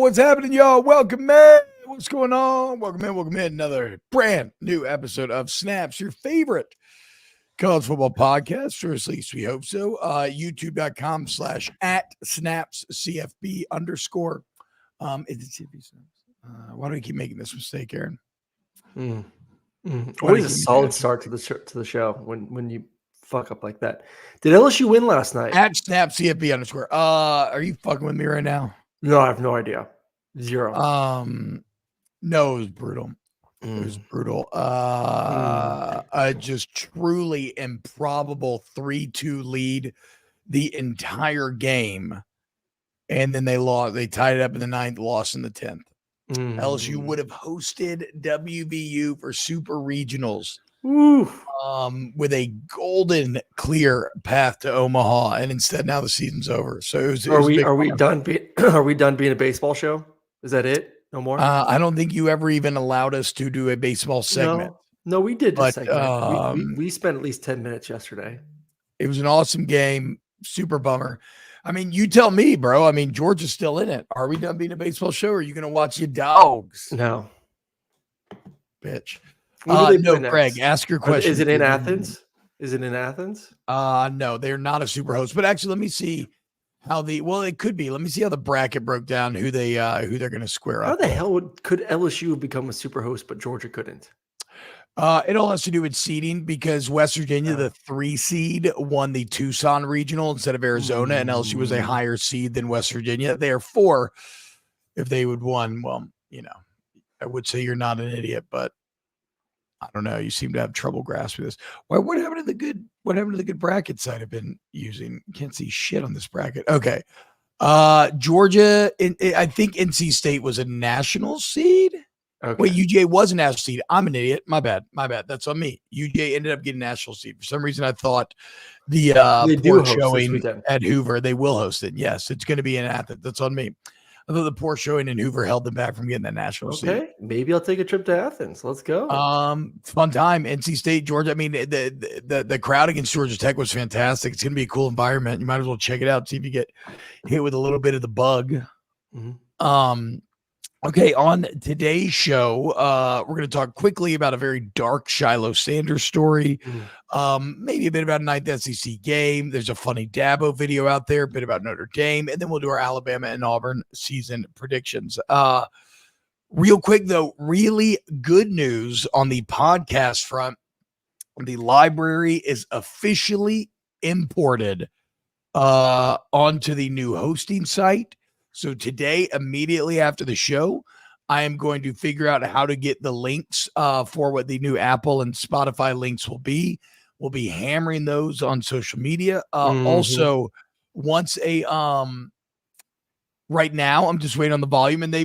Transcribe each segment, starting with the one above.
What's happening, y'all? Welcome, man. What's going on? Welcome in. Another brand new episode of Snaps, your favorite college football podcast, or at least we hope so. YouTube.com/@SnapsCFB_. Is it CFB Snaps? Why do we keep making this mistake, Aaron? Always a solid start to the show when you fuck up like that. Did LSU win last night? @SnapCFB_. Are you fucking with me right now? No, I have no idea. Zero. No, it was brutal. It was brutal. Just truly improbable 3-2 lead the entire game. And then they lost. They tied it up in the 9th, lost in the 10th. LSU would have hosted WVU for super regionals with a golden clear path to Omaha. And instead now the season's over. So are we done being a baseball show? Is that it? No more? I don't think you ever even allowed us to do a baseball segment. No, we did this segment. We spent at least 10 minutes yesterday. It was an awesome game. Super bummer. I mean, you tell me, bro. I mean, Georgia's still in it. Are we done being a baseball show, or are you going to watch your dogs? No. Bitch. No, Greg, ask your question. Is it in Athens? No, they're not a super host. But actually, let me see it could be. Let me see how the bracket broke down, who they're going to square up. How the hell could LSU have become a super host, but Georgia couldn't? It all has to do with seeding, because West Virginia, the 3 seed, won the Tucson regional instead of Arizona, and LSU was a higher seed than West Virginia. Therefore, if they would won, well, I would say you're not an idiot, but I don't know. You seem to have trouble grasping this. What happened to the good bracket site I've been using? Can't see shit on this bracket. Okay. Georgia, I think NC State was a national seed. Okay. Wait, UJ was a national seed. I'm an idiot. My bad. That's on me. UJ ended up getting national seed. For some reason, I thought the port showing at Hoover, they will host it. Yes, it's going to be in Athens. That's on me. I thought the port showing in Hoover held them back from getting that national seed. Okay, maybe I'll take a trip to Athens. Let's go. Fun time. NC State, Georgia. I mean, the crowd against Georgia Tech was fantastic. It's going to be a cool environment. You might as well check it out. See if you get hit with a little bit of the bug. Okay, on today's show, we're going to talk quickly about a very dark Shiloh Sanders story, maybe a bit about a 9th SEC game. There's a funny Dabo video out there, a bit about Notre Dame, and then we'll do our Alabama and Auburn season predictions. Real quick, though, really good news on the podcast front. The library is officially imported onto the new hosting site. So today, immediately after the show, I am going to figure out how to get the links for what the new Apple and Spotify links will be. We'll be hammering those on social media. Also, once right now, I'm just waiting on the volume, and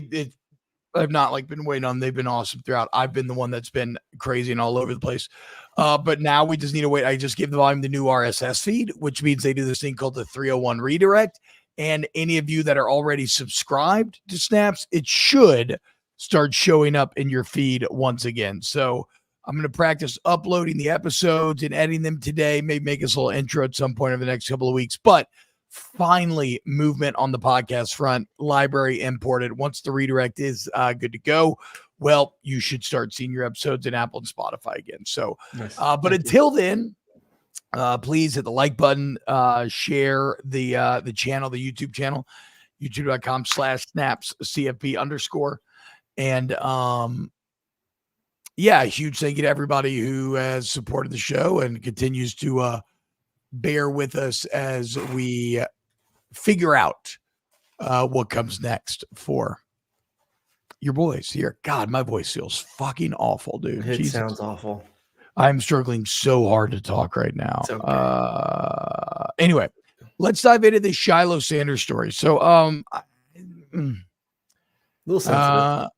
I've not been waiting on. They've been awesome throughout. I've been the one that's been crazy and all over the place. But now we just need to wait. I just give the volume the new RSS feed, which means they do this thing called the 301 redirect. And any of you that are already subscribed to Snaps, it should start showing up in your feed once again. So I'm going to practice uploading the episodes and editing them today, maybe make us a little intro at some point over the next couple of weeks. But finally, movement on the podcast front, library imported. Once the redirect is good to go, well, you should start seeing your episodes in Apple and Spotify again. So, nice. But until then, please hit the like button, share the channel, the YouTube channel, youtube.com/snapscfb_. And a huge thank you to everybody who has supported the show and continues to bear with us as we figure out what comes next for your boys here. God, my voice feels fucking awful, dude. It sounds awful. I'm struggling so hard to talk right now. Okay. Anyway, let's dive into the Shiloh Sanders story. So, a little sensitive. A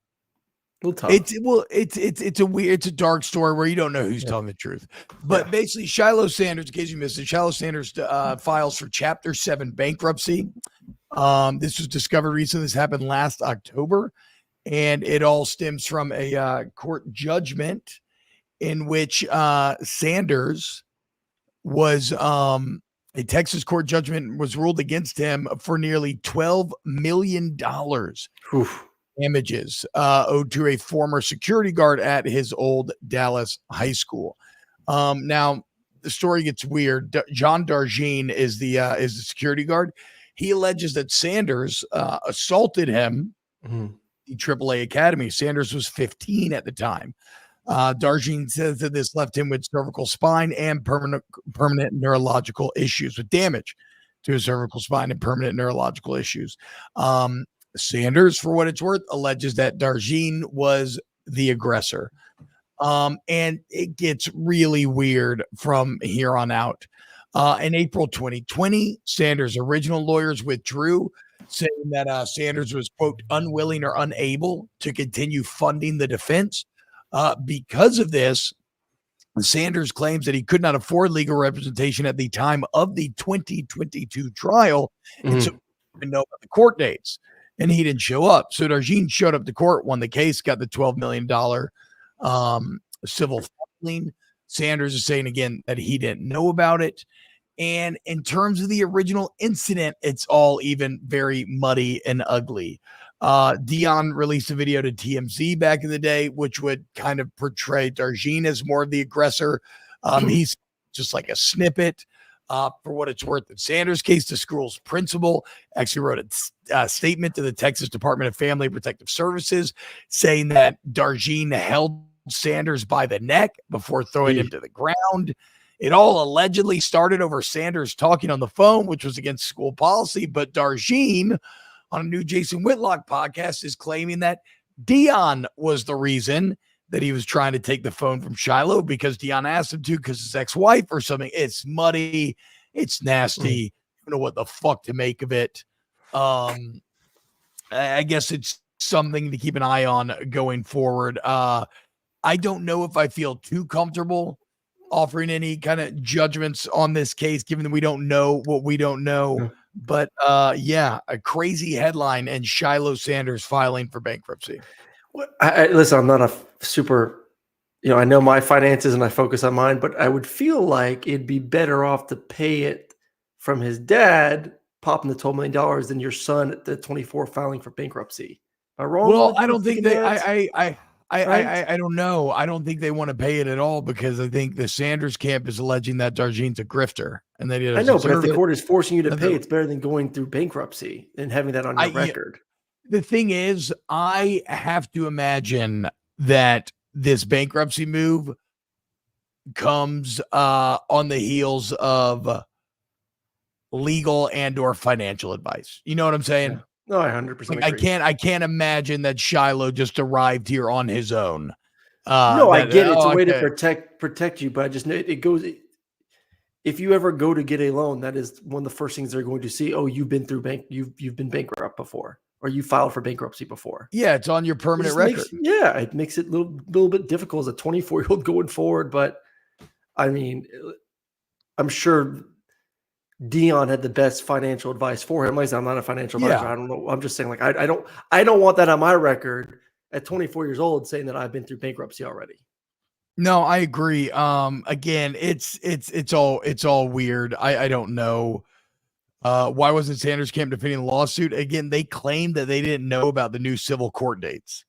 little tough. It's a dark story where you don't know who's telling the truth. But basically, Shiloh Sanders, in case you missed it, Shiloh Sanders files for Chapter 7 bankruptcy. This was discovered recently. This happened last October, and it all stems from a court judgment in which Sanders was A Texas court judgment was ruled against him for nearly $12 million Oof. damages owed to a former security guard at his old Dallas high school. Now the story gets weird. John Darjean is the security guard. He alleges that Sanders assaulted him Mhm. the AAA Academy. Sanders was 15 at the time. Darjean says that this left him with cervical spine and permanent neurological issues, with damage to his cervical spine and permanent neurological issues. Sanders, for what it's worth, alleges that Darjean was the aggressor. And it gets really weird from here on out. In April 2020, Sanders' original lawyers withdrew, saying that Sanders was, quote, unwilling or unable to continue funding the defense. Because of this, Sanders claims that he could not afford legal representation at the time of the 2022 trial, and so he didn't know about the court dates, and he didn't show up. So Darjean showed up to court, won the case, got the $12 million civil filing. Sanders is saying again that he didn't know about it. And in terms of the original incident, it's all even very muddy and ugly. Dion released a video to TMZ back in the day, which would kind of portray Darjean as more of the aggressor. He's just like a snippet. For what it's worth, in Sanders' case, the school's principal actually wrote a statement to the Texas Department of Family and Protective Services saying that Darjean held Sanders by the neck before throwing him to the ground. It all allegedly started over Sanders talking on the phone, which was against school policy. But Darjean, on a new Jason Whitlock podcast, is claiming that Dion was the reason that he was trying to take the phone from Shiloh, because Dion asked him to, because his ex-wife or something. It's muddy. It's nasty. You don't know what the fuck to make of it. I guess it's something to keep an eye on going forward. I don't know if I feel too comfortable offering any kind of judgments on this case, given that we don't know what we don't know. Yeah. But yeah, a crazy headline, and Shiloh Sanders filing for bankruptcy. Well, listen, I'm not a super, I know my finances and I focus on mine, but I would feel like it'd be better off to pay it from his dad, popping the $12 million, than your son at the 24 filing for bankruptcy. Am I wrong? Well, I don't think they, right? I don't know. I don't think they want to pay it at all, because I think the Sanders camp is alleging that Darjean's a grifter, and that he doesn't. I know, but if the it. court is forcing you to pay, it's better than going through bankruptcy and having that on your record. The thing is, I have to imagine that this bankruptcy move comes on the heels of legal and or financial advice. You know what I'm saying? Yeah. No, I 100% agree. I can't imagine that Shiloh just arrived here on his own. No, I get it. It's a way to protect you, but I just know it goes. If you ever go to get a loan, that is one of the first things they're going to see. Oh, you've been through you've been bankrupt before, or you filed for bankruptcy before. Yeah, it's on your permanent record. It makes it a little bit difficult as a 24-year-old going forward. But I mean, I'm sure Dion had the best financial advice for him. Like I said, I'm not a financial advisor. I don't know. I'm just saying, like, I don't want that on my record at 24 years old saying that I've been through bankruptcy already. No, I agree. Again, it's all weird. I don't know. Why wasn't Sanders camp defending the lawsuit? Again, they claimed that they didn't know about the new civil court dates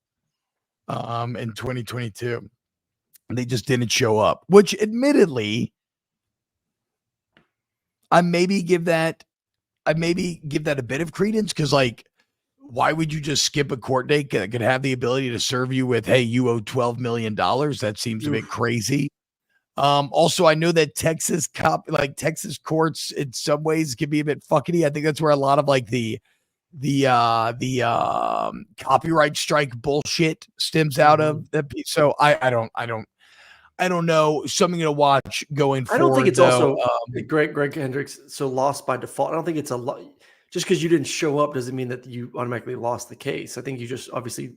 in 2022. They just didn't show up, which admittedly, I maybe give that a bit of credence, because, like, why would you just skip a court date that could have the ability to serve you with, hey, you owe $12 million? That seems a bit crazy. Also, I know that Texas courts in some ways can be a bit fuckety. I think that's where a lot of like the copyright strike bullshit stems out of that. So I don't know. Something to watch going forward. I don't think it's also Greg Hendricks. So lost by default. I don't think it's a lot. Just because you didn't show up doesn't mean that you automatically lost the case. I think you just obviously a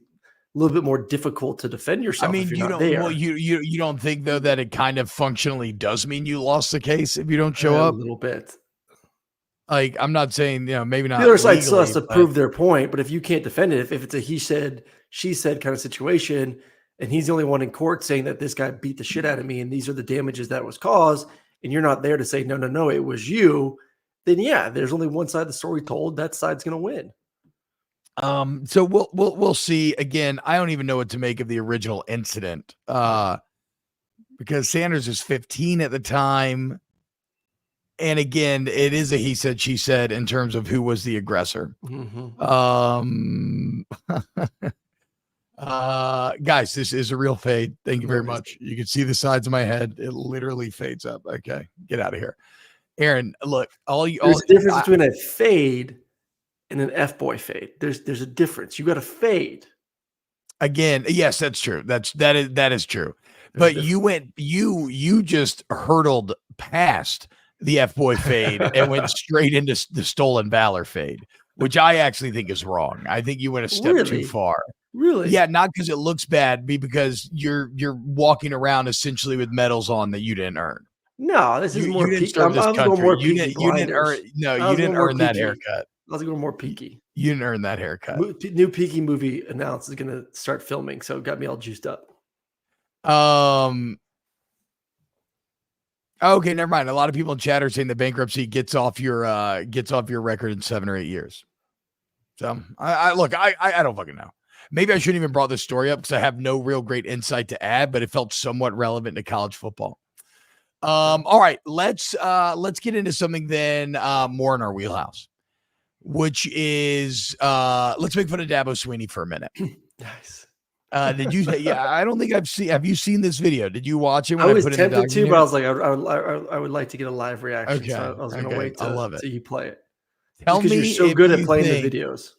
little bit more difficult to defend yourself. I mean, if you you're don't. not there. Well, you don't think though that it kind of functionally does mean you lost the case if you don't show up a little bit. Like, I'm not saying, maybe not. The other side still has to prove their point, but if you can't defend it, if it's a he said, she said kind of situation, and he's the only one in court saying that this guy beat the shit out of me and these are the damages that was caused, and you're not there to say, no, it was you, then yeah, there's only one side of the story told. That side's going to win. So we'll see. Again, I don't even know what to make of the original incident. Because Sanders was 15 at the time. And again, it is a he said, she said in terms of who was the aggressor. Guys, this is a real fade. Thank you very much. You can see the sides of my head. It literally fades up. Okay, get out of here. Aaron, look, there's a difference between a fade and an F-boy fade. There's a difference. You got to fade. Again, yes, that's true. That is true. But you just hurdled past the F-boy fade and went straight into the stolen valor fade, which I actually think is wrong. I think you went a step too far. Really? Yeah, not because it looks bad, because you're walking around essentially with medals on that you didn't earn. No, this is more peaky. I'm going more peaky. You didn't earn that haircut. I was going more peaky. You didn't earn that haircut. New Peaky movie announced is going to start filming, so it got me all juiced up. Okay, never mind. A lot of people in chat are saying the bankruptcy gets off your record in 7 or 8 years. So I don't fucking know. Maybe I shouldn't even brought this story up because I have no real great insight to add, but it felt somewhat relevant to college football. All right, let's get into something then more in our wheelhouse, which is let's make fun of Dabo Sweeney for a minute. Nice. Did you? Yeah, I don't think I've seen. Have you seen this video? Did you watch it? I was tempted to, but I was like, I would like to get a live reaction. Okay, so I was going to wait till you play it. Tell me, you're so good at playing the videos.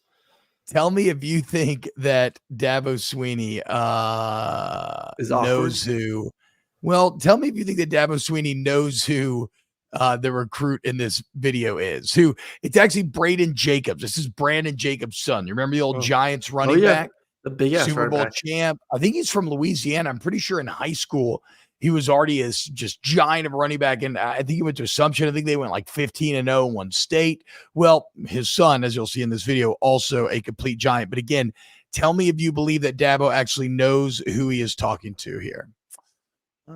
Tell me if you think that Dabo Sweeney knows who. Well, tell me if you think that Dabo Sweeney knows who the recruit in this video is. Who? It's actually Braden Jacobs. This is Brandon Jacobs' son. You remember the old Giants running back? The big Super Bowl champ. I think he's from Louisiana. I'm pretty sure in high school he was already as just giant of a running back. And I think he went to Assumption. I think they went like 15-0 in one state. Well, his son, as you'll see in this video, also a complete giant. But again, tell me if you believe that Dabo actually knows who he is talking to here. Hey,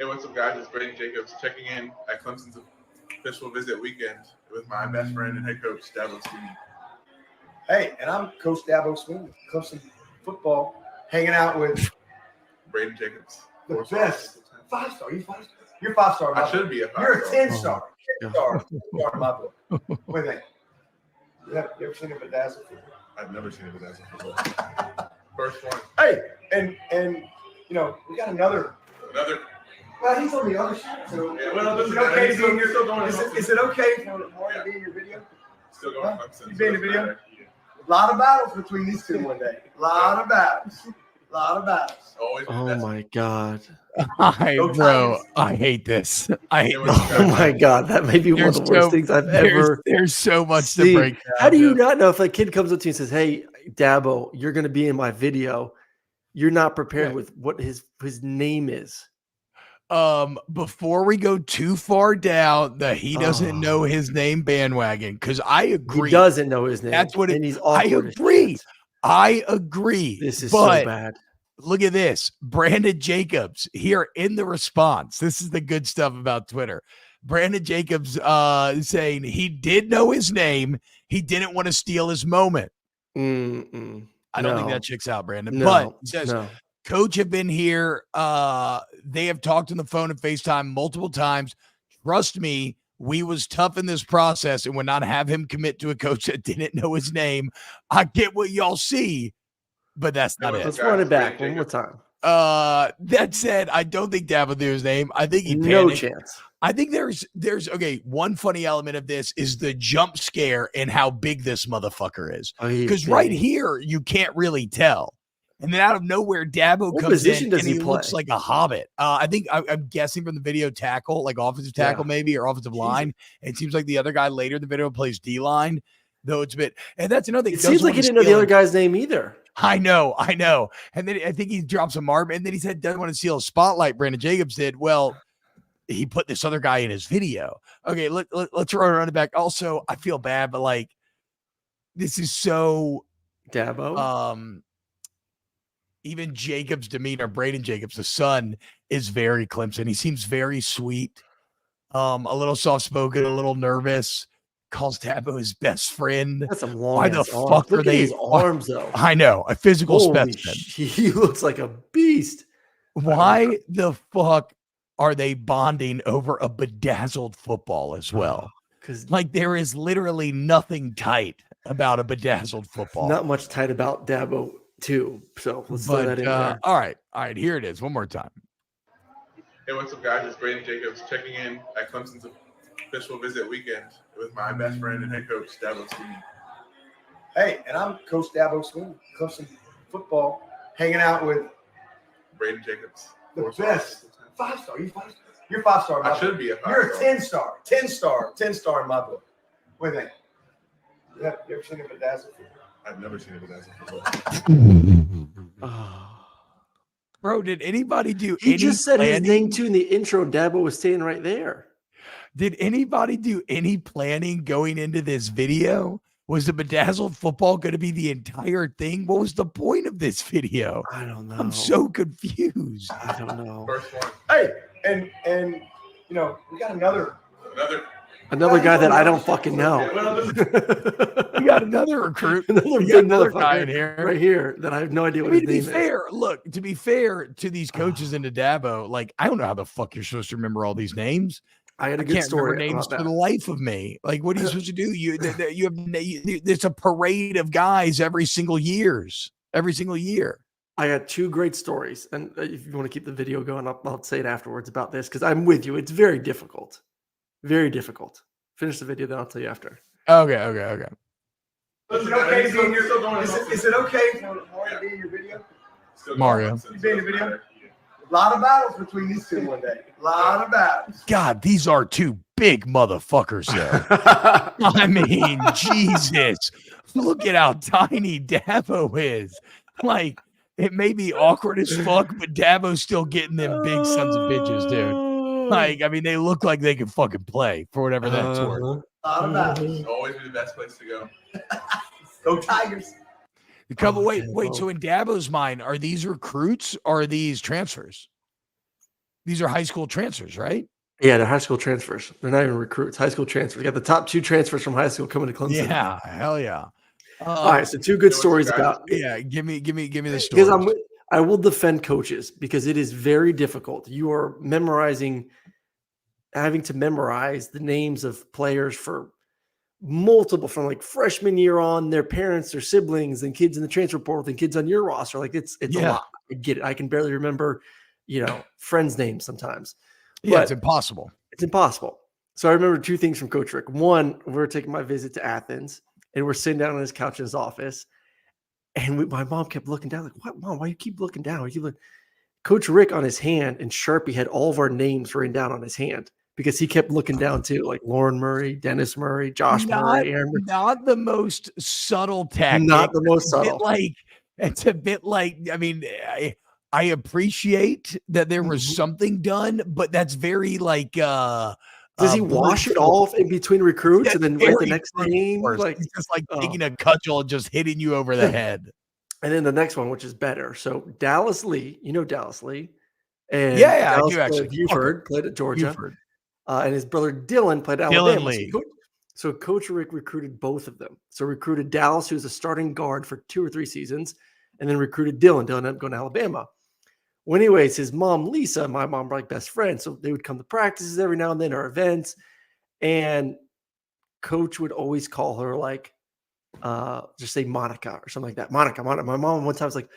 what's up, guys? It's Braden Jacobs checking in at Clemson's official visit weekend with my best friend and head coach, Dabo Sweeney. Hey, and I'm Coach Dabo Sweeney, Clemson football, hanging out with Braden Jacobs. The best. 5-star. You 5-star? You're 5-star. I should be a 5-star. You're a 10-star. 10-star. In my book. What do you think? You ever seen a bedazzled football? I've never seen a bedazzled football. First one. Hey, and you know, we got another. Well, he's on the other side. So yeah, well, is it okay to be in your is it okay for Lamar to be in your video? Still going Clemson. You be in the video? A lot of battles between these two one day. A lot of battles. Always. Oh my God. I hate this. Oh my God. That may be one of the worst things I've ever. There's so much to break down. How do you not know if a kid comes up to you and says, "Hey, Dabo, you're going to be in my video"? You're not prepared with what his name is. Before we go too far down the he doesn't know his name bandwagon, because I agree. He doesn't know his name. That's what and he's I agree. This is so bad. Look at this. Brandon Jacobs here in the response. This is the good stuff about Twitter. Brandon Jacobs saying he did know his name. He didn't want to steal his moment. I don't think that checks out, Brandon. But he says, Coach have been here. They have talked on the phone and FaceTime multiple times. Trust me, we was tough in this process and would not have him commit to a coach that didn't know his name. I get what y'all see, but that's not it. Let's run it back one more time. That said, I don't think Dabo knew his name. I think he panicked. No chance. I think there's one funny element of this is the jump scare and how big this motherfucker is. Because right here, you can't really tell. And then out of nowhere, Dabo comes in and he looks like a hobbit. I think I'm guessing from the video tackle, like offensive tackle maybe, or offensive line. It seems like the other guy later in the video plays D-line, though it's a bit. And that's another thing. It seems like he didn't know the other guy's name either. I know. And then I think he drops a mark, and then he said doesn't want to steal a spotlight. Brandon Jacobs did. Well, he put this other guy in his video. Okay, let's run it back. Also, I feel bad, but like this is so Dabo. even Jacob's demeanor, Braden Jacobs, the son, is very Clemson. He seems very sweet, a little soft-spoken, a little nervous. Calls Dabo his best friend. That's some Why long the ass arms. fuck Look are at they? his arms though. I know, a physical Holy specimen. he looks like a beast. Why the fuck are they bonding over a bedazzled football as well? Because Like there is literally nothing tight about a bedazzled football. not much tight about Dabo too. So let's throw that in there. All right, here it is. One more time. Hey, what's up, guys? It's Braden Jacobs checking in at Clemson's official visit weekend with my best friend and head coach, Dabo Sweeney. Hey, and I'm Coach Dabo Sweeney, Clemson football, hanging out with Braden Jacobs. the best 5-star. You 5-star? You're 5-star. in my I should book. be a 5-star. You're a 10-star. 10-star in my book. What do you think? You ever seen a bedazzled football? I've never seen a bedazzled football. Bro, did anybody do He any just said his planning? name too in the intro. Dabo was standing right there. Did anybody do any planning going into this video? Was the bedazzled football going to be the entire thing? What was the point of this video? I don't know. I'm so confused. I don't know. First one. Hey, and you know, we got another Another guy that I don't fucking know. We got another recruit. Another We big got another guy in motherfucker here. right here that I have no idea I what mean, his to be name is. fair, look, to be fair to these coaches and to Dabo, like, I don't know how the fuck you're supposed to remember all these names. I had a I good can't remember story names about for that. the life of me. Like, what are you supposed to do? You have it's a parade of guys every single year. I got two great stories, and if you want to keep the video going, I'll say it afterwards about this because I'm with you. It's very difficult, very difficult. Finish the video, then I'll tell you after. Okay. Is it okay to be in your is it okay for Mario to be in your video? Mario. You be in the video? A lot of battles between these two one day. A lot of battles. God, these are two big motherfuckers, though. I mean, Jesus. Look at how tiny Dabo is. Like, it may be awkward as fuck, but Dabo's still getting them big sons of bitches, dude. Like, I mean, they look like they can fucking play for whatever that's worth. A lot of battles. It'll always be the best place to go. Go Tigers. Wait. So in Dabo's mind, are these recruits or are these transfers? These are high school transfers, right? Yeah, they're high school transfers. They're not even recruits. High school transfers. We got the top two transfers from high school coming to Clemson. Yeah, hell yeah. All right, so two good stories about. Yeah, give me the story. Because I will defend coaches because it is very difficult. You are having to memorize the names of players for multiple from like freshman year on, their parents, their siblings, and kids in the transfer portal, and kids on your roster. Like it's a lot. I get it. I can barely remember, friends' names sometimes. Yeah, But it's impossible. it's impossible. So I remember two things from Coach Rick. One, we were taking my visit to Athens, and we're sitting down on his couch in his office, and my mom kept looking down, like, "What, Mom? Why you keep looking down? Why you keep looking?" Coach Rick on his hand and Sharpie had all of our names written down on his hand because he kept looking down too, like Lauren Murray, Dennis Murray, Josh Murray, Aaron Murray. Not the most subtle tactic. Not the most subtle. It's a bit like, I mean, I appreciate that there was something done, but that's very like does he wash it off in between recruits and then write the next name? Like it's just like taking a cudgel and just hitting you over the head. And then the next one, which is better. So Dallas Lee, Dallas Lee. And Yeah, Dallas I do actually. Buford played at Georgia. Buford. And his brother Dylan played at Alabama. Dylan Lee. So Coach Rick recruited both of them. So recruited Dallas, who was a starting guard for 2 or 3 seasons, and then recruited Dylan. Dylan ended up going to Alabama. Well, anyways, his mom, Lisa, and my mom were like best friends. So they would come to practices every now and then or events. And Coach would always call her like, just say Monica or something like that. Monica. My mom one time was like,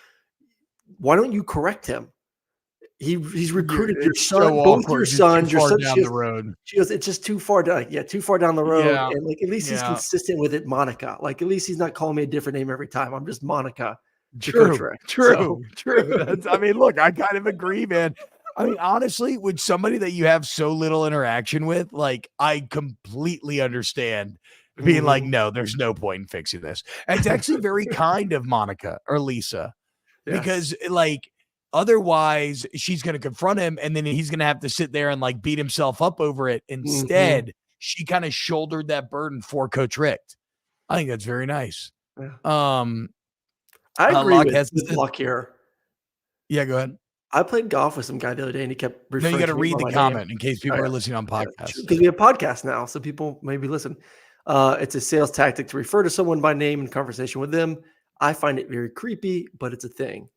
why don't you correct him? He's recruited your son, so both your sons, your son down the road. She goes, it's just too far down. Like, yeah, too far down the road. Yeah. And like, at least he's consistent with it, Monica. Like, at least he's not calling me a different name every time. I'm just Monica. True. I mean, look, I kind of agree, man. I mean, honestly, with somebody that you have so little interaction with, like, I completely understand being like, no, there's no point in fixing this. And it's actually very kind of Monica or Lisa because, like, otherwise she's going to confront him and then he's going to have to sit there and like beat himself up over it. Instead, she kind of shouldered that burden for Coach Rick. I think that's very nice. I agree with Luck here. Yeah, go ahead. I played golf with some guy the other day, and he kept No, referring you got to to me read by the my comment name. in case people are listening on podcasts. Because we have podcasts now, so people maybe listen. It's a sales tactic to refer to someone by name in conversation with them. I find it very creepy, but it's a thing.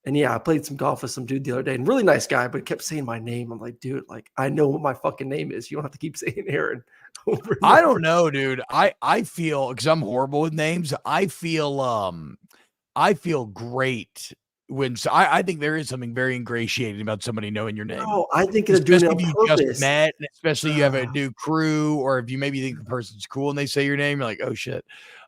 And yeah, I played some golf with some dude the other day, and really nice guy, but he kept saying my name. I'm like, dude, like I know what my fucking name is. You don't have to keep saying Aaron over and I over. don't know, dude. I feel, because I'm horrible with names. I feel great when I think there is something very ingratiating about somebody knowing your name. No, I think they're doing it Especially on if you just purpose. met, and especially you have a new crew, or if you maybe think the person's cool and they say your name, you're like, oh shit.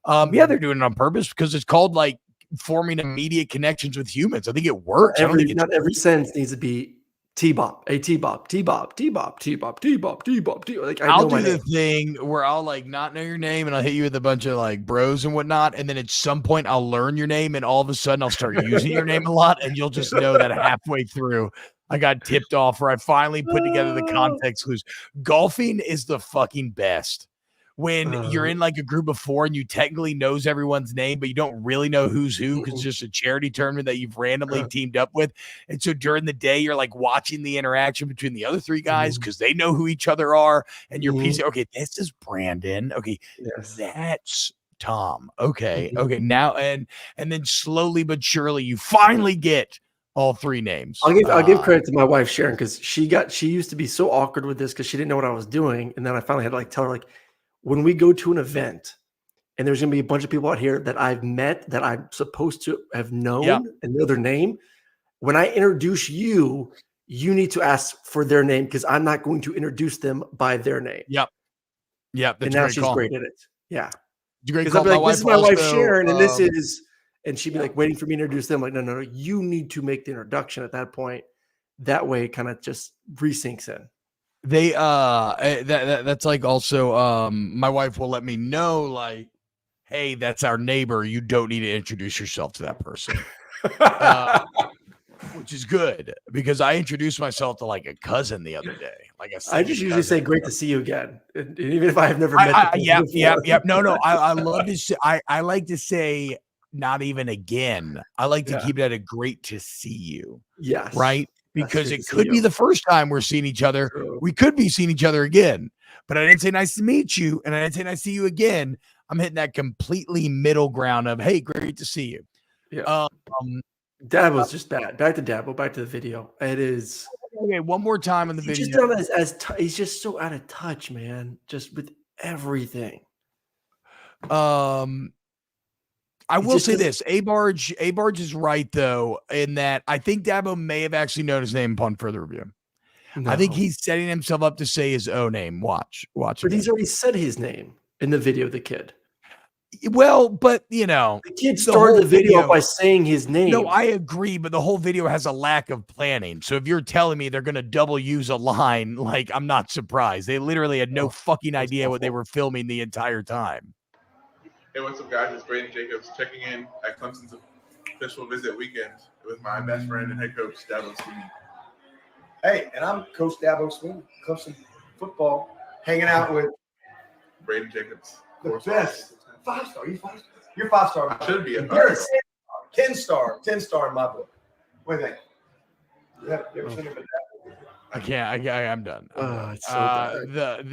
Yeah, they're doing it on purpose because it's called like forming immediate connections with humans. I think it works. Not every sentence needs to be TBob, a TBob, TBob, TBob, TBob, TBob, TBob, TBob. Like I I'll know my do the name. thing where I'll like not know your name and I'll hit you with a bunch of like bros and whatnot. And then at some point I'll learn your name and all of a sudden I'll start using your name a lot. And you'll just know that halfway through I got tipped off, or I finally put together the context clues. Golfing is the fucking best. When you're in like a group of 4 and you technically knows everyone's name, but you don't really know who's who because it's just a charity tournament that you've randomly teamed up with. And so during the day, you're like watching the interaction between the other 3 guys because they know who each other are. And you're piecing, okay, this is Brandon. Okay, that's Tom. Okay, okay. Now and then slowly but surely you finally get all 3 names. I'll give credit to my wife Sharon, because she used to be so awkward with this because she didn't know what I was doing. And then I finally had to like tell her, like, when we go to an event and there's going to be a bunch of people out here that I've met that I'm supposed to have known and know their name, when I introduce you, you need to ask for their name because I'm not going to introduce them by their name. Yep. That's and now she's great at it. Yeah. It's a great call. I'll be like, this is my wife Sharon, and this is, and she'd be like waiting for me to introduce them. Like, no, you need to make the introduction at that point. That way it kind of just resyncs in. They that's like also my wife will let me know, like, hey, that's our neighbor, you don't need to introduce yourself to that person. Which is good because I introduced myself to like a cousin the other day. Like I just usually say great to see you again, and even if I have never met yep. No, I love to say, I like to say not even again. I like to keep it at a great to see you. Yes. Right? Because it could be the first time we're seeing each other. We could be seeing each other again. But I didn't say nice to meet you, and I didn't say nice to see you again. I'm hitting that completely middle ground of, hey, great to see you. Yeah. Dabo's just bad. Back to Dabo. Back to the video. It is okay. One more time on the video. He's just so out of touch, man. Just with everything. I will say this: A-Barge is right though, in that I think Dabo may have actually known his name upon further review. No. I think he's setting himself up to say his own name. Watch. But he's already said his name in the video. The kid. Well, but the kid started the video by saying his name. No, I agree, but the whole video has a lack of planning. So if you're telling me they're going to double use a line, like, I'm not surprised. They literally had no fucking idea what they were filming the entire time. Hey, what's up, guys? It's Braden Jacobs checking in at Clemson's official visit weekend with my best friend and head coach, Dabo Sweeney. Hey, and I'm Coach Dabo Sweeney, Clemson football, hanging out with Braden Jacobs. The best. 5-star. You 5-star? You're 5-star. Should be a 10-star. 10-star in my book. What do you think? You ever seen him? I can't. I'm done. It's so bad.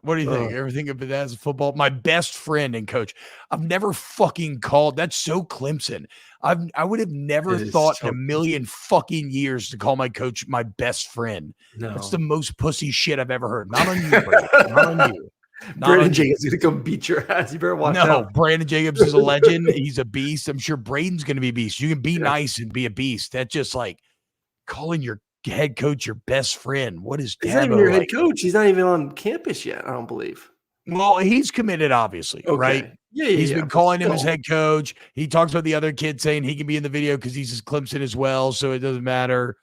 What do you think? Everything of Bedazzled football. My best friend and coach. I've never fucking called. That's so Clemson. I would have never thought in a million fucking years to call my coach my best friend. No. That's the most pussy shit I've ever heard. Not on you, Brandon. Not on you. Brandon Jacobs is going to come beat your ass. You better watch out. No, Brandon Jacobs is a legend. He's a beast. I'm sure Braden's going to be a beast. You can be nice and be a beast. That's just like calling your head coach your best friend. What is Dabo? He's not even your head coach. He's not even on campus yet, I don't believe. Well, he's committed, obviously, right? Yeah. He's been calling him his head coach. He talks about the other kid saying he can be in the video because he's his Clemson as well, so it doesn't matter.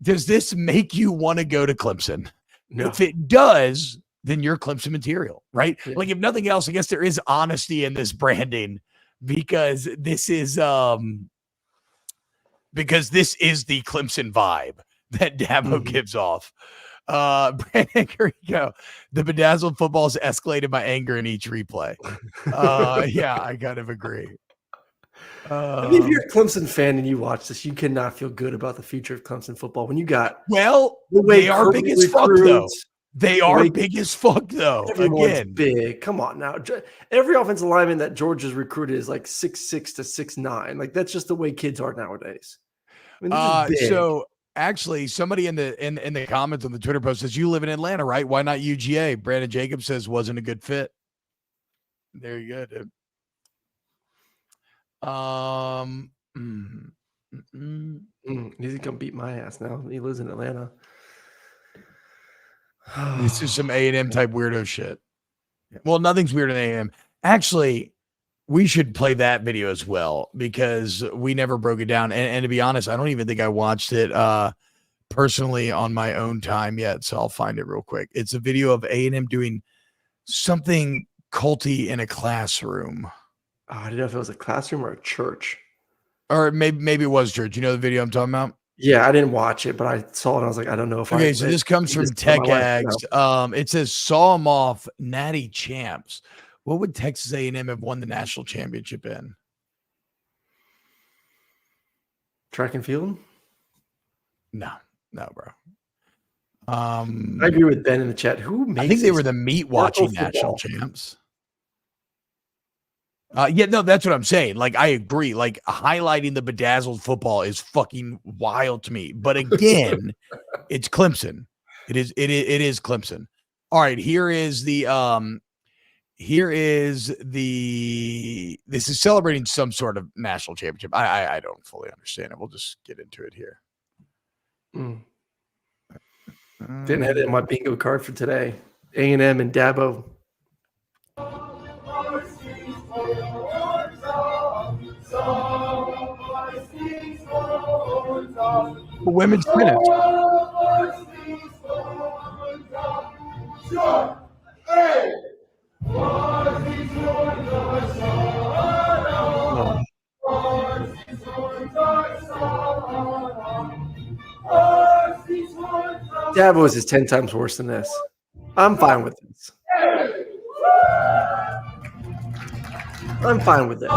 Does this make you want to go to Clemson? No. If it does, then you're Clemson material, right? Yeah. Like if nothing else, I guess there is honesty in this branding because this is the Clemson vibe that Dabo gives off. Brandon, here you go. The bedazzled football has escalated my anger in each replay. Yeah, I kind of agree. I mean, if you're a Clemson fan and you watch this, you cannot feel good about the future of Clemson football when you got the way they are big as fuck, though. They are big as fuck, though. Everyone's Again, big. Come on now. Every offensive lineman that Georgia's recruited is like 6'6" to 6'9". Like that's just the way kids are nowadays. I mean, they're just big. So actually, somebody in the comments on the Twitter post says, "You live in Atlanta, right? Why not UGA?" Brandon Jacobs says, "Wasn't a good fit." There you go, dude. He's gonna beat my ass now. He lives in Atlanta. This is some A&M type weirdo shit. Well, nothing's weird in A&M. Actually, we should play that video as well because we never broke it down. And to be honest, I don't even think I watched it personally on my own time yet. So I'll find it real quick. It's a video of A&M doing something culty in a classroom. Oh, I didn't know if it was a classroom or a church. Or maybe it was church. You know the video I'm talking about? Yeah, I didn't watch it, but I saw it and I was like, I don't know if Okay, so this comes from Tech Ags. It says, saw them off natty champs. What would Texas A&M have won the national championship in? Track and field? No, bro. I agree with Ben in the chat. I think they were the meat watching national champs. Yeah, no, that's what I'm saying. Like, I agree. Like, highlighting the bedazzled football is fucking wild to me. But again, it's Clemson. It is Clemson. All right, this is celebrating some sort of national championship. I don't fully understand it. We'll just get into it here. Didn't have it in my bingo card for today. A&M and Dabo. Women's tennis. Dabo is 10 times worse than this. I'm fine with this. I'm fine with this.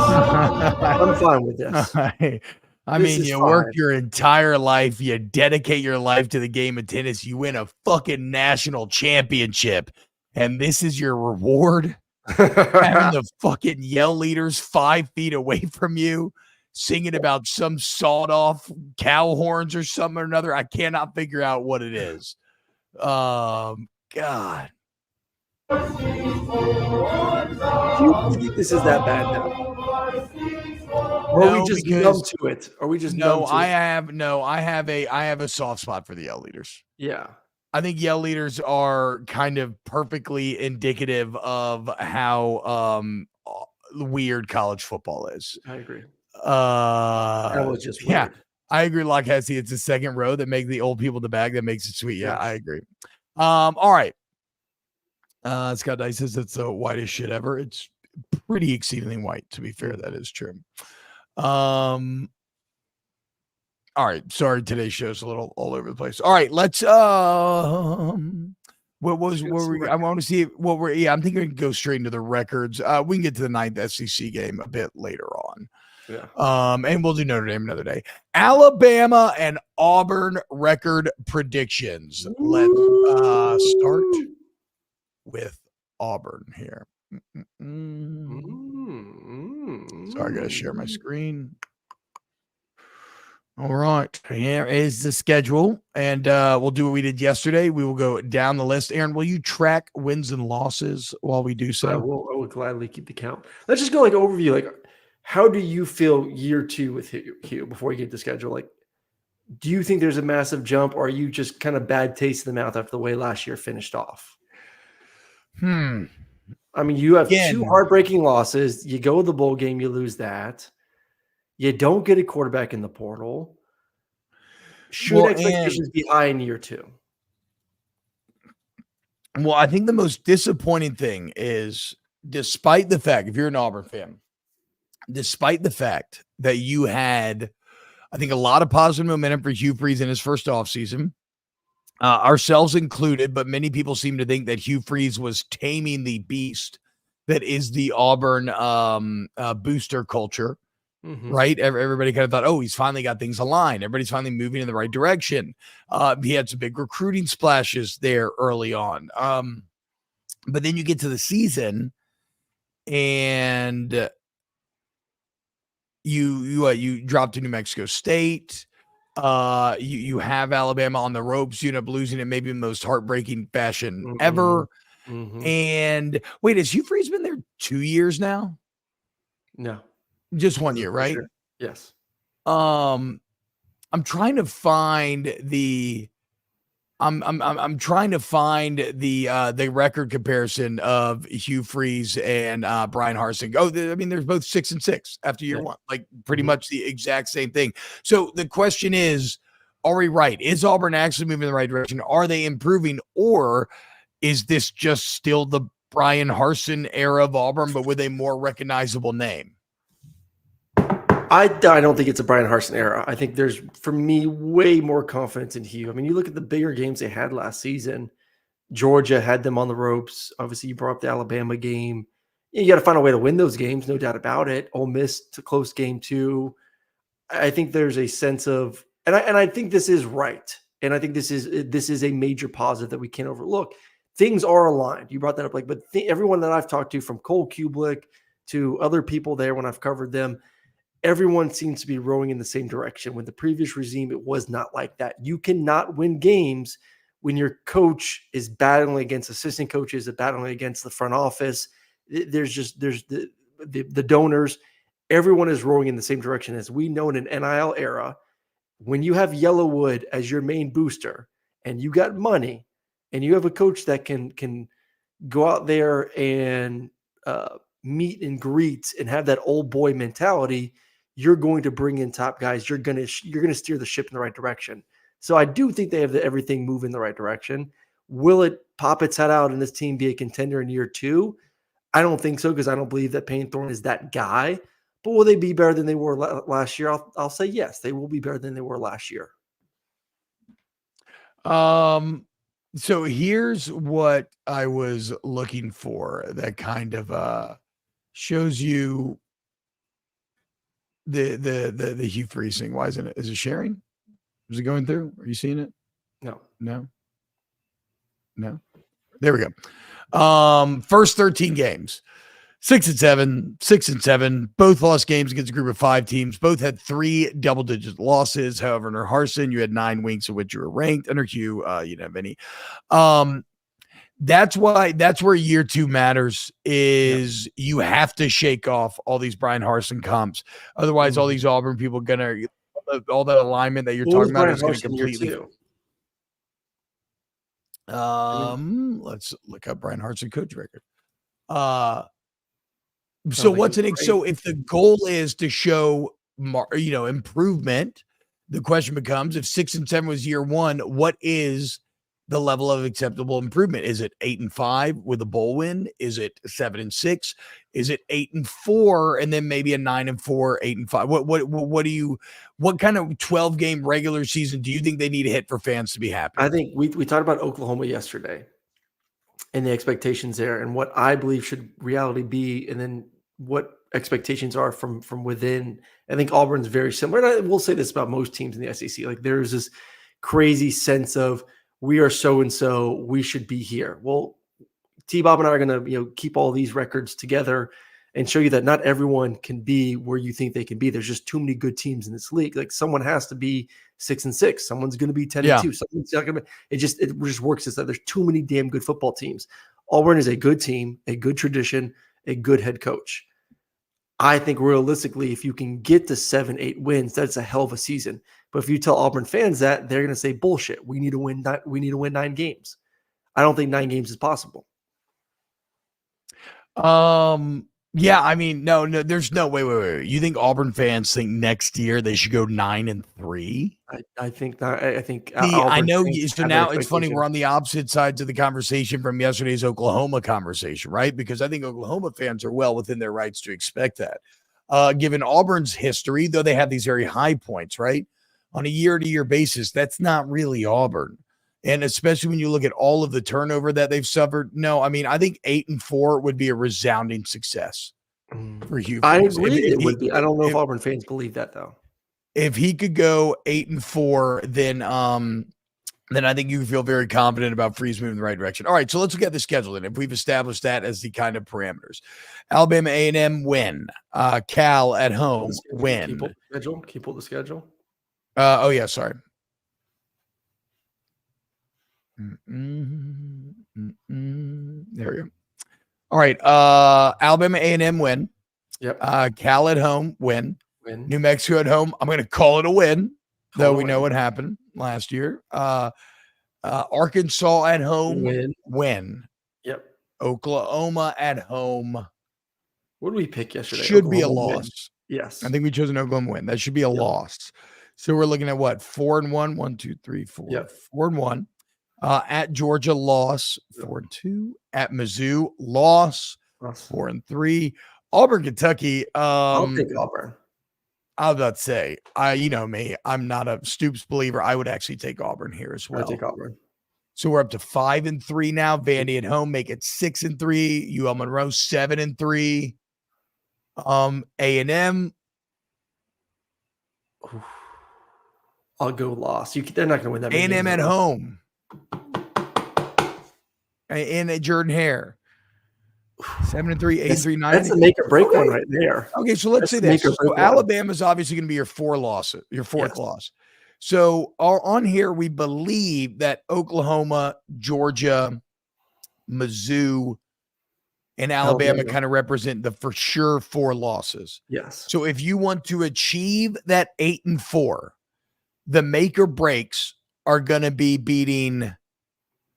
I mean, you work your entire life, you dedicate your life to the game of tennis, you win a fucking national championship, and this is your reward? Having the fucking yell leaders 5 feet away from you, singing about some sawed-off cow horns or something or another. I cannot figure out what it is. God. Do you think this is that bad now? Or are we just numb to it? Are we just numb to I have a soft spot for the yell leaders. Yeah. I think yell leaders are kind of perfectly indicative of how weird college football is. I agree. That was just weird. I agree. Like Hesse, it's the second row that makes the old people the bag that makes it sweet. Yeah, I agree. All right. Scott Dice says it's the whitest shit ever. It's pretty exceedingly white, to be fair. That is true. All right. Sorry, today's show's a little all over the place. All right, let's I want to see what we're I'm thinking we can go straight into the records. We can get to the 9th SEC game a bit later on. Yeah. And we'll do Notre Dame another day. Alabama and Auburn record predictions. Let's start with Auburn here. Sorry, I gotta share my screen. All right, here is the schedule, and we'll do what we did yesterday. We will go down the list. Aaron, will you track wins and losses while we do so? I will gladly keep the count. Let's just go like overview. Like, how do you feel year 2 with Hugh before you get the schedule? Like, do you think there's a massive jump, or are you just kind of bad taste in the mouth after the way last year finished off? I mean, you have 2 heartbreaking losses. You go to the bowl game, you lose that. You don't get a quarterback in the portal. Should expectations be high in year 2? Well, I think the most disappointing thing is, despite the fact, if you're an Auburn fan, despite the fact that you had, I think, a lot of positive momentum for Hugh Freeze in his first offseason, ourselves included, but many people seem to think that Hugh Freeze was taming the beast that is the Auburn booster culture. right? Everybody kind of thought, oh, he's finally got things aligned. Everybody's finally moving in the right direction. He had some big recruiting splashes there early on. But then you get to the season and you drop to New Mexico State. You have Alabama on the ropes. You end up losing it maybe in the most heartbreaking fashion ever. And wait, has Hugh Freeze been there 2 years now? No, just 1 year, right? Sure. Yes. I'm trying to find the. I'm trying to find the record comparison of Hugh Freeze and Brian Harsin. Oh, I mean, they're both 6-6 after year one, like pretty much the exact same thing. So the question is, are we right? Is Auburn actually moving in the right direction? Are they improving, or is this just still the Brian Harsin era of Auburn, but with a more recognizable name? I don't think it's a Brian Harsin era. I think there's, for me, way more confidence in Hugh. I mean, you look at the bigger games they had last season. Georgia had them on the ropes. Obviously, you brought up the Alabama game. You got to find a way to win those games, no doubt about it. Ole Miss, a close game too. I think there's a sense of, and I think this is right, and I think this is a major positive that we can't overlook. Things are aligned. You brought that up, but everyone that I've talked to, from Cole Kublik to other people there when I've covered them, everyone seems to be rowing in the same direction. With the previous regime, it was not like that. You cannot win games when your coach is battling against assistant coaches, battling against the front office. There's the donors. Everyone is rowing in the same direction. As we know, in an NIL era, when you have Yellowwood as your main booster and you got money and you have a coach that can go out there and meet and greet and have that old boy mentality, you're going to bring in top guys. You're going to steer the ship in the right direction. So I do think they have everything move in the right direction. Will it pop its head out and this team be a contender in year two? I don't think so, because I don't believe that Payne Thorne is that guy. But will they be better than they were last year? I'll say yes, they will be better than they were last year. So here's what I was looking for that kind of shows you the Hugh Freeze thing. Why isn't it? Is it sharing? Is it going through? Are you seeing it? No. There we go. First 13 games, 6-7, 6-7. Both lost games against a group of 5 teams. Both had 3 double-digit losses. However, under Harsin, you had 9 weeks of which you were ranked. Under Hugh, you didn't have any. That's where year 2 matters, is you have to shake off all these Brian Harsin comps. Otherwise, all these Auburn people all that alignment that you're talking about is going to completely. Let's look up Brian Harsin coach record. So if the goal is to show improvement, the question becomes, if 6-7 was year 1, what is the level of acceptable improvement? Is it 8-5 with a bowl win? Is it 7-6? Is it 8-4 and then maybe a 9-4, 8-5? What kind of 12-game regular season do you think they need to hit for fans to be happy? I think we talked about Oklahoma yesterday and the expectations there, and what I believe should reality be, and then what expectations are from within. I think Auburn's very similar. And I will say this about most teams in the SEC. Like, there's this crazy sense of, we are so-and-so, we should be here. Well, TBob and I are going to keep all these records together and show you that not everyone can be where you think they can be. There's just too many good teams in this league. Like, someone has to be 6-6. Someone's going to be 10-2. Someone's not going to be. It just works as that. There's too many damn good football teams. Auburn is a good team, a good tradition, a good head coach. I think realistically, if you can get to 7-8 wins, that's a hell of a season. But if you tell Auburn fans that, they're going to say, bullshit. We need to win 9 games. I don't think 9 games is possible. Yeah, I mean, no, there's no wait. You think Auburn fans think next year they should go 9-3? I think not. I think I know. So now it's funny, we're on the opposite sides of the conversation from yesterday's Oklahoma conversation, right? Because I think Oklahoma fans are well within their rights to expect that. Given Auburn's history, though they have these very high points, right? On a year-to-year basis, that's not really Auburn. And especially when you look at all of the turnover that they've suffered. No, I mean, I think 8-4 would be a resounding success. for Hugh I Freeze. agree. If It he- would be. I don't know if if- Auburn fans believe that though. If he could go 8-4, then I think you can feel very confident about Freeze moving in the right direction. All right, so let's look at the schedule then. If we've established that as the kind of parameters, Alabama A&M win, Cal at home win. Can you pull the schedule? Oh yeah, sorry. There we go. All right, Alabama A&M win. Yep. Cal at home win. Win. New Mexico at home. I'm going to call it a win, though Call it we a know win. what happened last year. Arkansas at home win. Yep. Oklahoma at home What did we pick yesterday? should be a Oklahoma win. loss. Yes. I think we chose an Oklahoma win. That should be a loss. So we're looking at what? 4-1, 1, 2, 3, 4. Yep. 4-1. At Georgia, loss. 4-2. At Mizzou, loss. 4-3. Auburn, Kentucky. I'll take Auburn. I was about to say, you know me, I'm not a Stoops believer. I would actually take Auburn here as well. I'll take Auburn. So we're up to 5-3 now. Vandy at home, make it 6-3. UL Monroe 7-3. A&M. I'll go loss. They're not going to win that many A&M games at home. And at Jordan Hare. 7-3, 8-3, 9. That's a make or break one right there. Okay, so let's say this. So Alabama's obviously going to be your fourth loss. So on here, we believe that Oklahoma, Georgia, Mizzou, and Alabama kind of represent the for sure 4 losses. Yes. So if you want to achieve that 8-4, the make or breaks are going to be beating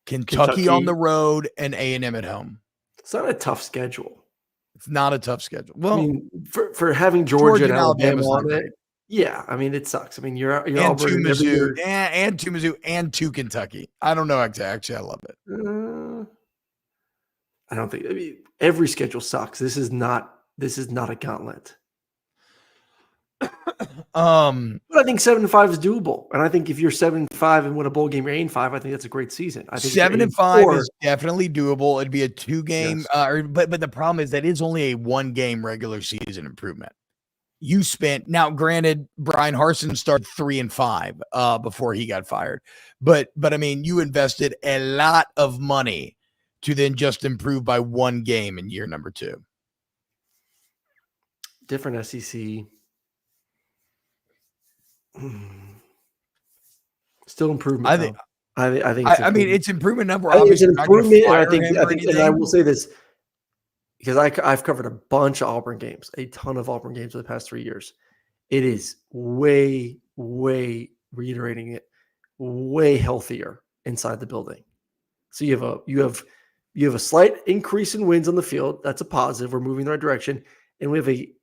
Kentucky on the road and A&M at home. It's not a tough schedule. It's not a tough schedule. Well, I mean, for having Georgia and Alabama on it, yeah. I mean, it sucks. I mean, you're and Auburn to Mizzou and to Mizzou and to Kentucky. I don't know exactly. I love it. I don't think. I mean, every schedule sucks. This is not a gauntlet. But I think 7-5 is doable, and I think if you're 7-5 and win a bowl game, you're 8-5. I think that's a great season. I think 7-5 is definitely doable. It'd be a 2-game, Yes. But the problem is that is only a 1-game regular season improvement. You spent now. Granted, Brian Harsin started 3-5 before he got fired, but I mean, you invested a lot of money to then just improve by 1 game in year number 2. Different SEC. Still improvement. I think. I think. I mean, it's improvement number. I think it's Obviously, an improvement. And I think, anything. and I will say this because I've covered a bunch of Auburn games, a ton of Auburn games for the past 3 years. It is way reiterating it, way healthier inside the building. So you have a slight increase in wins on the field. That's a positive. We're moving in the right direction, and we have a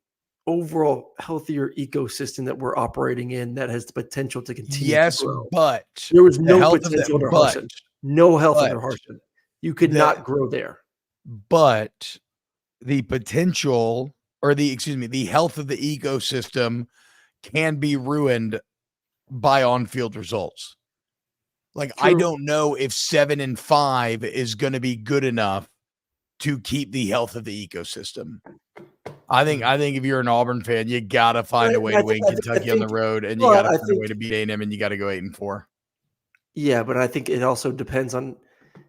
overall healthier ecosystem that we're operating in that has the potential to continue. Yes, to grow. but there was no potential under Harsin. No health under but Harsin. You could not grow there. But the potential, or the health of the ecosystem can be ruined by on-field results. Like, True. I don't know if 7-5 is going to be good enough to keep the health of the ecosystem. I think if you're an Auburn fan, you gotta find a way to win Kentucky on the road, and you gotta find a way to beat A&M, and you gotta go 8-4. Yeah, but I think it also depends on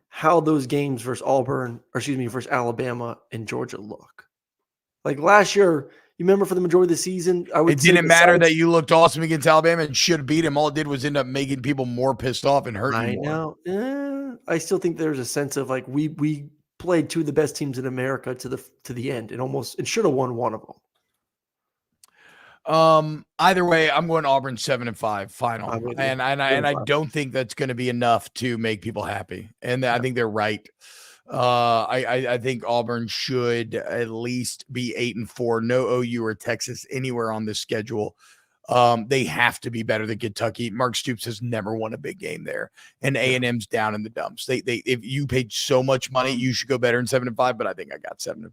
how those games versus versus Alabama and Georgia look. Like last year, you remember for the majority of the season, it didn't matter that you looked awesome against Alabama and should have beat him. All it did was end up making people more pissed off and hurting you more. I know. I still think there's a sense of like we played 2 of the best teams in America to the end, and should have won one of them. Either way, I'm going Auburn 7-5 final, and I don't think that's going to be enough to make people happy, and I think they're right. I think Auburn should at least be 8-4. No OU or Texas anywhere on this schedule. They have to be better than Kentucky. Mark Stoops has never won a big game there, and A&M's down in the dumps. If you paid so much money, you should go better than 7-5. But I think I got 7-5.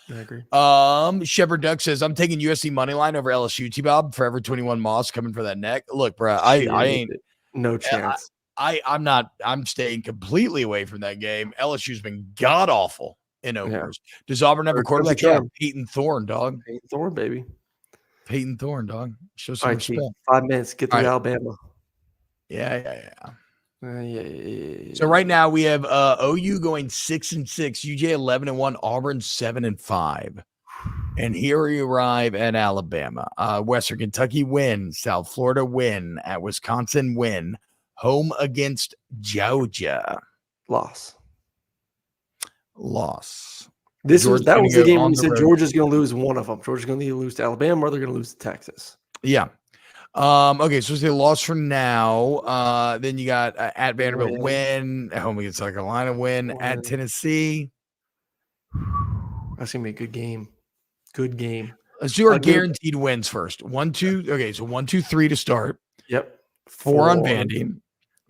I agree. Shepherd Duck says I'm taking USC money line over LSU. TBob, Forever 21 Moss coming for that neck. Look, bro, I ain't no chance. I'm staying completely away from that game. LSU's been god awful. in overs. Does Auburn have a quarterback? Yeah, Peyton Thorne, dog. Peyton Thorne, baby. Peyton Thorne, dog. Show some All right, respect. Chief, 5 minutes. Get through Alabama. Yeah. Yeah. So right now we have OU going 6-6, UJ 11-1, Auburn 7-5. And here we arrive at Alabama. Western Kentucky win, South Florida win, at Wisconsin win, home against Georgia. Loss. That was the game when we said Georgia's going to lose one of them. Georgia's going to lose to Alabama or they're going to lose to Texas. Yeah. Okay, so it's a loss for now. Then you got at Vanderbilt win, at home against South Carolina win, at Tennessee. That's gonna be a good game. Good game. Let's do our guaranteed wins first. 1, 2. Okay, so 1, 2, 3 to start. Yep. 4 on Vandy.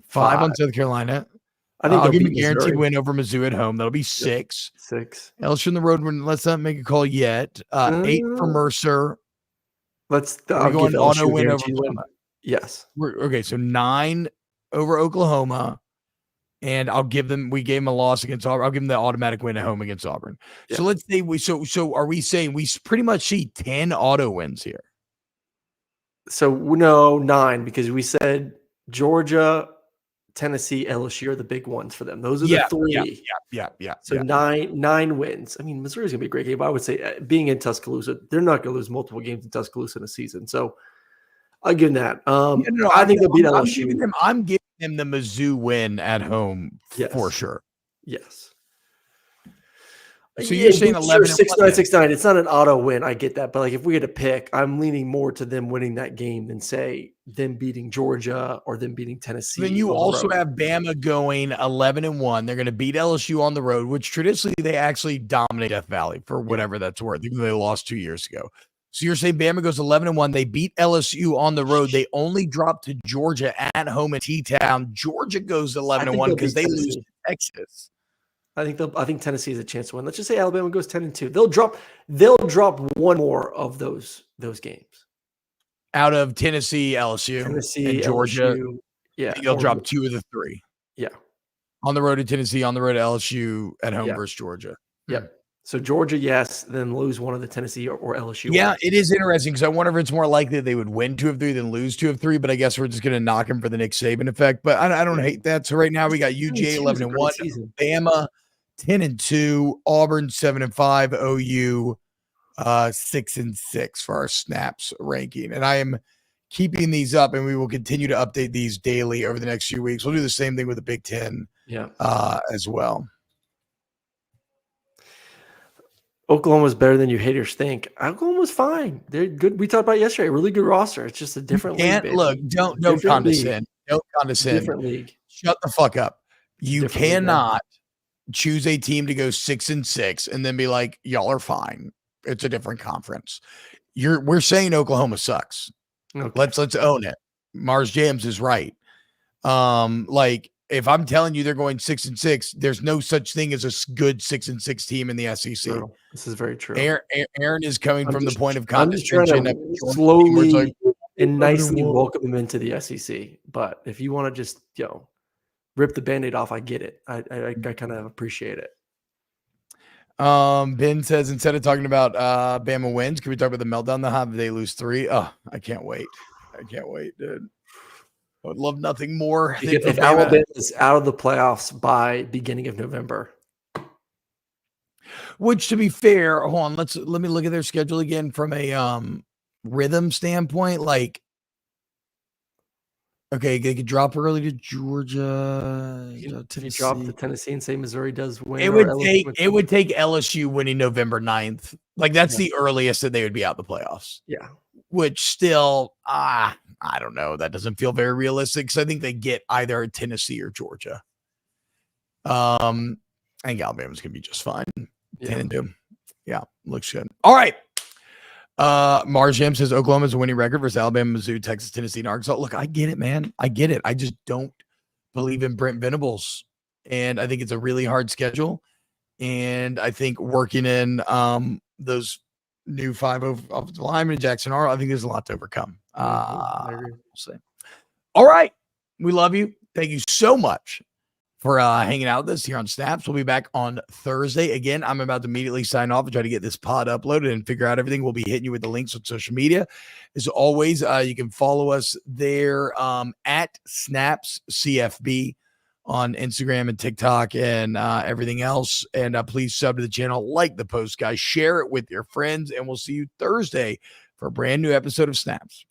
5 on South Carolina. I think I'll give you a guaranteed win over Mizzou at home. That'll be 6. 6. LSU on the road. Let's not make a call yet. 8 for Mercer. I'll give auto win over Oklahoma. Yes. Okay, so 9 over Oklahoma, and we gave them a loss against Auburn. I'll give them the automatic win at home against Auburn. Yeah. So let's say so are we saying we pretty much see 10 auto wins here? So no, 9, because we said Georgia, Tennessee, LSU are the big ones for them. Those are the 3. Yeah. So 9 wins. I mean, Missouri's gonna be a great game, but I would say being in Tuscaloosa, they're not gonna lose multiple games in Tuscaloosa in a season. So I'll give them that. I think they'll beat LSU. I'm giving them the Mizzou win at home for sure. Yes. So you're saying 11 6-9, 6-9. It's not an auto win. I get that, but like if we had to pick, I'm leaning more to them winning that game than say them beating Georgia or them beating Tennessee. Then you also have Bama going 11-1. They're going to beat LSU on the road, which traditionally they actually dominate Death Valley for whatever that's worth. Even though they lost 2 years ago. So you're saying Bama goes 11-1. They beat LSU on the road. They only drop to Georgia at home in T-Town. Georgia goes 11-1 because they lose to Texas. I think Tennessee has a chance to win. Let's just say Alabama goes 10-2. They'll drop one more of those games out of Tennessee, LSU, and Georgia. LSU, yeah, they'll drop 2 of the 3. Yeah, on the road to Tennessee, on the road to LSU, at home versus Georgia. Yep. So Georgia, yes, then lose one of the Tennessee or LSU. Yeah, ones. it is interesting because I wonder if it's more likely that they would win 2 of 3 than lose 2 of 3. But I guess we're just going to knock him for the Nick Saban effect. But I don't hate that. So right now we got UJ 11-1, Bama 10-2, Auburn 7-5, OU 6-6 for our snaps ranking. And I am keeping these up, and we will continue to update these daily over the next few weeks. We'll do the same thing with the Big Ten, as well. Oklahoma's better than you haters think. Oklahoma's fine. They're good. We talked about it yesterday. Really good roster. It's just a different league. Baby. Look, don't condescend. Don't condescend. Different league. Shut the fuck up. You cannot choose a team to go 6-6 and then be like, y'all are fine. It's a different conference. We're saying Oklahoma sucks. Okay. Let's own it. Mars Jams is right. Like if I'm telling you they're going 6-6, there's no such thing as a good 6-6 team in the SEC. True. This is very true. Aaron is coming from the point of condescension. I'm just slowly and nicely welcome them into the SEC. But if you want to just rip the Band-Aid off, I get it. I kind of appreciate it. Ben says instead of talking about Bama wins, can we talk about the meltdown they'll have if they lose 3? Oh, I can't wait. Dude. I would love nothing more. If Alabama is out of the playoffs by beginning of November. Which, to be fair, hold on, let me look at their schedule again from a rhythm standpoint. Like, okay, they could drop early to Georgia. If you drop to Tennessee and say Missouri does win, it would take LSU winning November 9th. Like that's the earliest that they would be out the playoffs. Yeah. Which still, I don't know. That doesn't feel very realistic because I think they get either Tennessee or Georgia. I think Alabama's gonna be just fine. 10-2. Yeah, looks good. All right. Mars Jam says Oklahoma's a winning record versus Alabama, Mizzou, Texas, Tennessee, and Arkansas. Look, I get it, man. I get it. I just don't believe in Brent Venables. And I think it's a really hard schedule. And I think working in those new 5 offensive linemen, Jackson Arnold, I think there's a lot to overcome. I agree. We'll see. All right. We love you. Thank you so much for hanging out with us here on Snaps. We'll be back on Thursday. Again, I'm about to immediately sign off and try to get this pod uploaded and figure out everything. We'll be hitting you with the links on social media. As always, you can follow us there at Snaps CFB on Instagram and TikTok and everything else. And please sub to the channel, like the post, guys, share it with your friends, and we'll see you Thursday for a brand new episode of Snaps.